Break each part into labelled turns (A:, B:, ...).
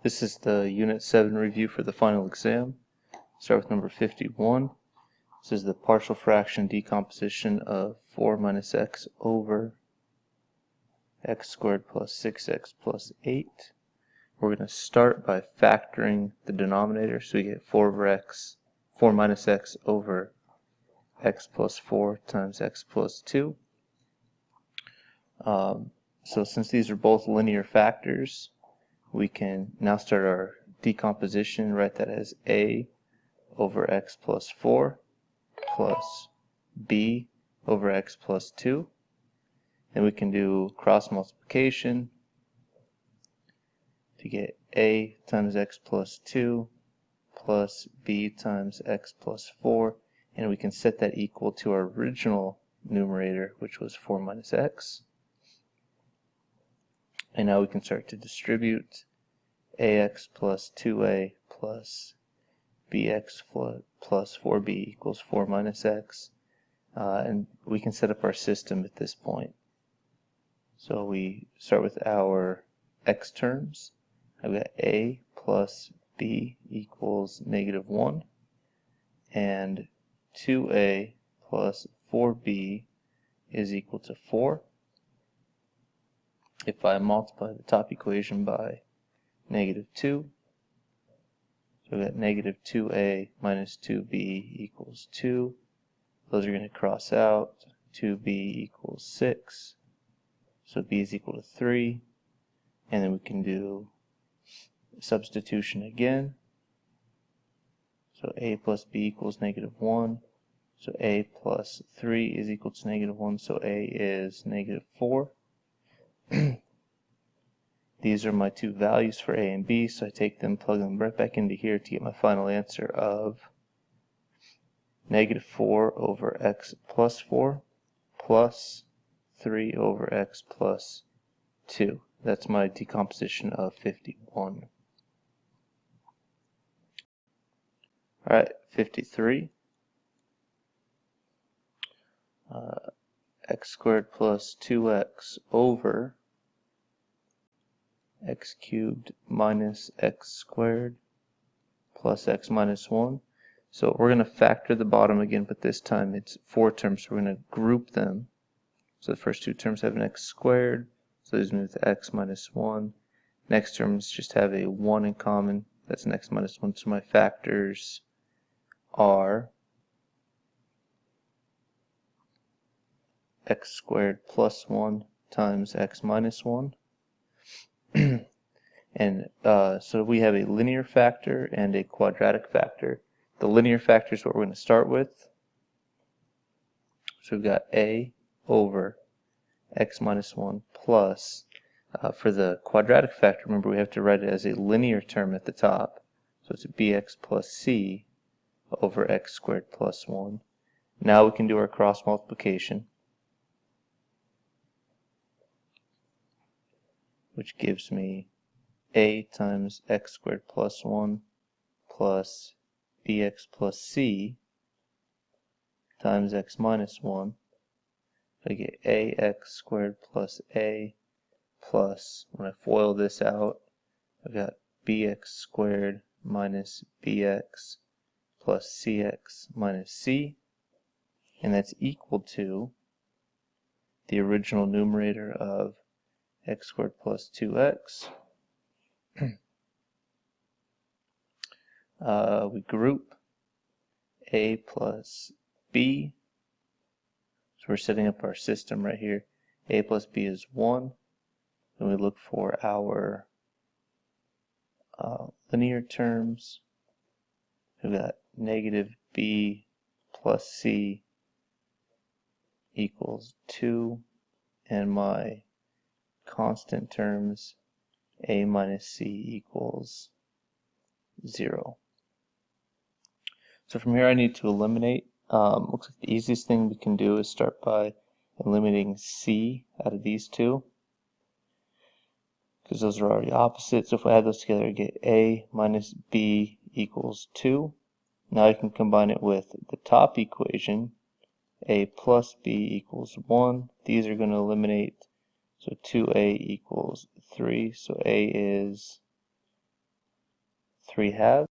A: This is the Unit 7 review for the final exam. Start with number 51. This is the partial fraction decomposition of 4 minus x over x squared plus 6x plus 8. We're going to start by factoring the denominator, so we get 4 minus x over x plus 4 times x plus 2. So since these are both linear factors, we can now start our decomposition and write that as a over x plus 4 plus b over x plus 2. Then we can do cross multiplication to get a times x plus 2 plus b times x plus 4, and we can set that equal to our original numerator, which was 4 minus x. And now we can start to distribute ax plus 2a plus bx plus 4b equals 4 minus x. And we can set up our system at this point. So we start with our x terms. I've got a plus b equals -1, and 2a plus 4b is equal to 4. If I multiply the top equation by -2, so we've got -2a minus 2b equals 2. Those are going to cross out. 2b equals 6. So b is equal to 3. And then we can do substitution again. So a plus b equals -1. So a plus 3 is equal to -1. So a is -4. These are my two values for a and b, so I take them, plug them right back into here to get my final answer of -4 over x plus 4 plus 3 over x plus 2. That's my decomposition of 51. Alright, 53. X squared plus 2x over x cubed minus x squared plus x minus 1. So we're going to factor the bottom again, but this time it's 4 terms, so we're going to group them. So the first two terms have an x squared, so these move to x minus 1. Next terms just have a 1 in common, that's an x minus 1. So my factors are x squared plus 1 times x minus 1. And so we have a linear factor and a quadratic factor. The linear factor is what we're going to start with. So we've got a over x minus 1 plus, for the quadratic factor, remember we have to write it as a linear term at the top. So it's bx plus c over x squared plus 1. Now we can do our cross multiplication, which gives me a times x squared plus 1 plus bx plus c times x minus 1. So I get ax squared plus a plus, when I FOIL this out, I've got bx squared minus bx plus cx minus c, and that's equal to the original numerator of x squared plus 2x. We group a plus b, so we're setting up our system right here. A plus b is 1. Then we look for our linear terms. We've got -b plus c equals 2, and my constant terms a minus c equals 0. So from here I need to eliminate. Looks like the easiest thing we can do is start by eliminating c out of these two, because those are already opposite. So if I add those together, I get a minus b equals 2. Now I can combine it with the top equation, a plus b equals 1. These are going to eliminate, so 2a equals 3. So a is 3 halves.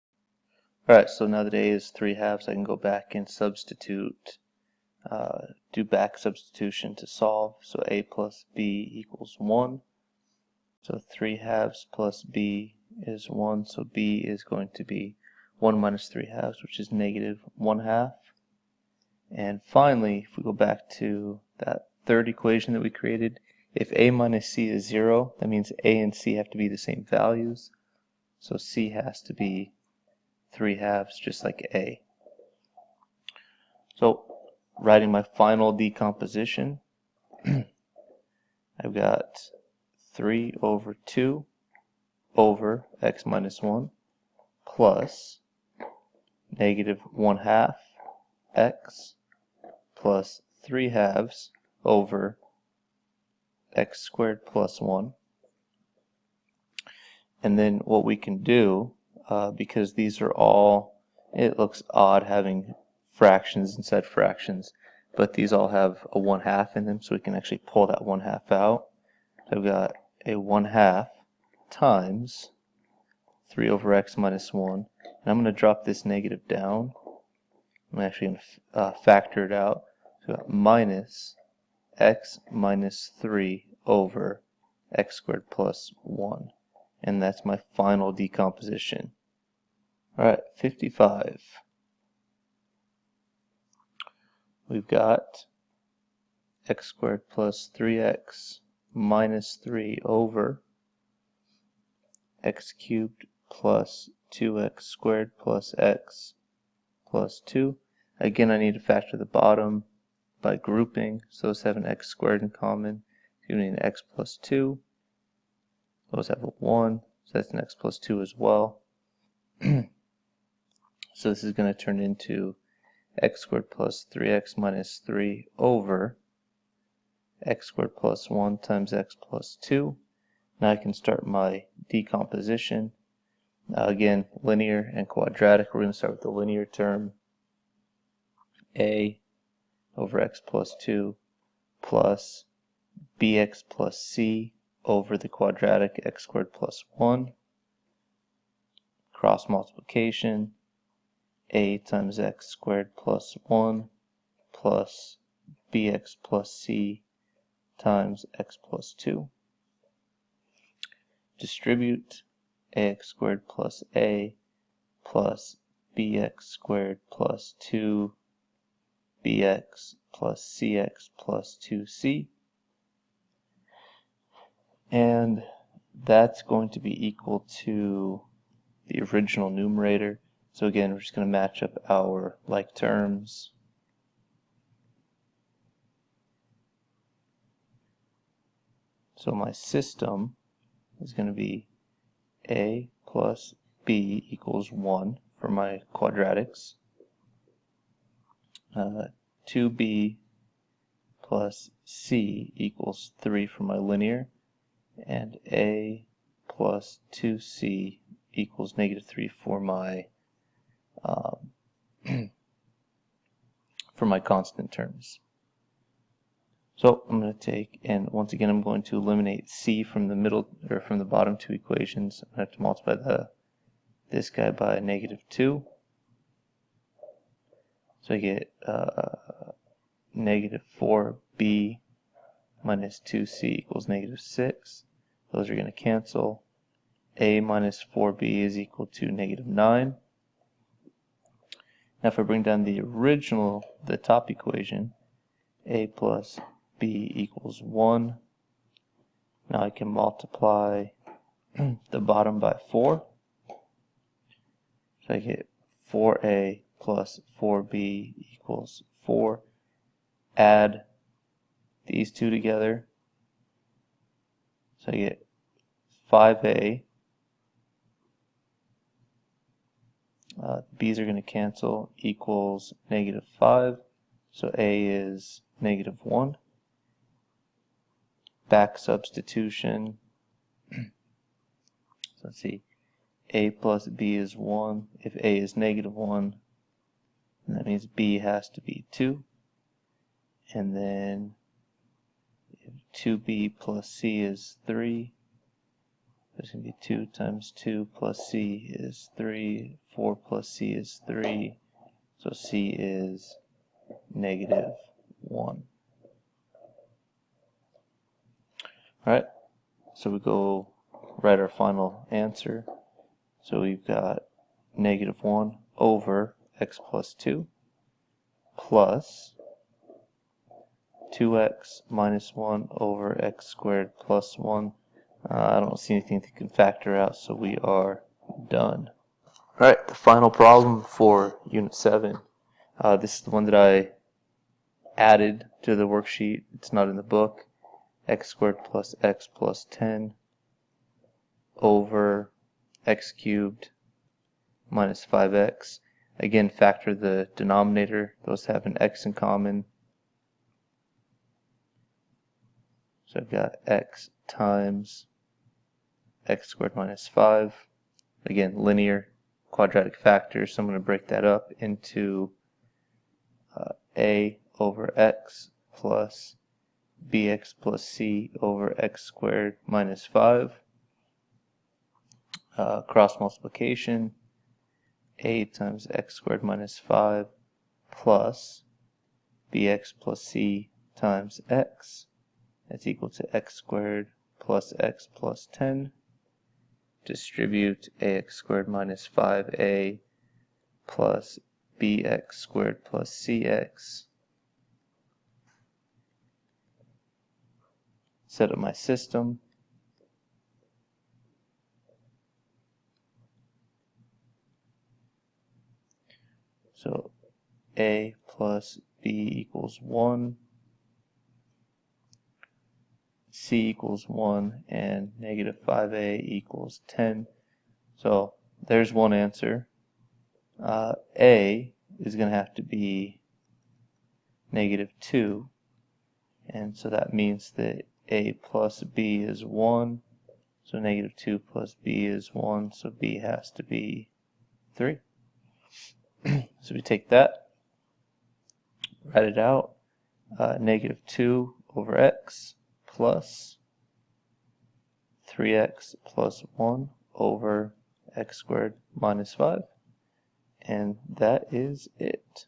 A: Alright, so now that a is 3 halves, I can go back and substitute, do back substitution to solve. So a plus b equals 1. So 3 halves plus b is 1, so b is going to be 1 minus 3 halves, which is negative 1 half. And finally, if we go back to that third equation that we created, if a minus c is 0, that means a and c have to be the same values. So c has to be 3 halves, just like a. So writing my final decomposition, I've got 3 over 2 over x minus 1 plus negative 1 half x plus 3 halves over x squared plus 1. And then what we can do, because these are all, it looks odd having fractions inside fractions, but these all have a 1 half in them, so we can actually pull that 1 half out. So I've got a 1 half times 3 over x minus 1, and I'm going to drop this negative down. I'm actually going to factor it out. So I've got minus x minus 3 over x squared plus 1. And that's my final decomposition. Alright, 55. We've got x squared plus 3x minus 3 over x cubed plus 2x squared plus x plus 2. Again, I need to factor the bottom by grouping. So those have an x squared in common. So you need an x plus 2. Those have a 1. So that's an x plus 2 as well. So this is going to turn into x squared plus 3x minus 3 over x squared plus 1 times x plus 2. Now I can start my decomposition. Again, linear and quadratic. We're going to start with the linear term. A over x plus 2 plus bx plus c over the quadratic x squared plus 1. Cross multiplication. A times x squared plus 1 plus bx plus c times x plus 2. Distribute ax squared plus a plus bx squared plus 2 bx plus cx plus 2c. And that's going to be equal to the original numerator. So again, we're just going to match up our like terms. So my system is going to be a plus b equals 1 for my quadratics. 2b plus c equals 3 for my linear. And a plus 2c equals negative 3 for my for my constant terms. So I'm going to take, and once again I'm going to eliminate c from the middle, or from the bottom two equations. I have to multiply this guy by negative 2. So I get negative 4b minus 2c equals negative 6. Those are going to cancel. A minus 4b is equal to negative 9. Now if I bring down the top equation, a plus b equals 1. Now I can multiply the bottom by 4. So I get 4a plus 4b equals 4. Add these two together. So I get 5a. B's are going to cancel, equals negative 5. So a is negative 1. Back substitution. So let's see. A plus b is 1. If a is negative 1, then that means b has to be 2. And then if 2b plus c is 3, It's going to be 2 times 2 plus c is 3. 4 plus c is 3. So c is negative 1. Alright, so we go write our final answer. So we've got negative 1 over x plus 2 plus 2x minus 1 over x squared plus 1. I don't see anything that can factor out, so we are done. Alright, the final problem for Unit 7. This is the one that I added to the worksheet. It's not in the book. X squared plus x plus 10 over x cubed minus 5x. Again, factor the denominator. Those have an x in common. So I've got x times x squared minus 5. Again, linear quadratic factors, so I'm going to break that up into a over x plus bx plus c over x squared minus 5. Cross multiplication, a times x squared minus 5 plus bx plus c times x. That's equal to x squared plus x plus 10. Distribute ax squared minus 5a plus bx squared plus cx. Set up my system. So a plus b equals 1, c equals 1, and negative 5a equals 10. So there's one answer. A is going to have to be negative 2, and so that means that a plus b is 1, so negative 2 plus b is 1, so b has to be 3. So we take that, write it out, negative 2 over x plus 3x plus 1 over x squared minus 5, and that is it.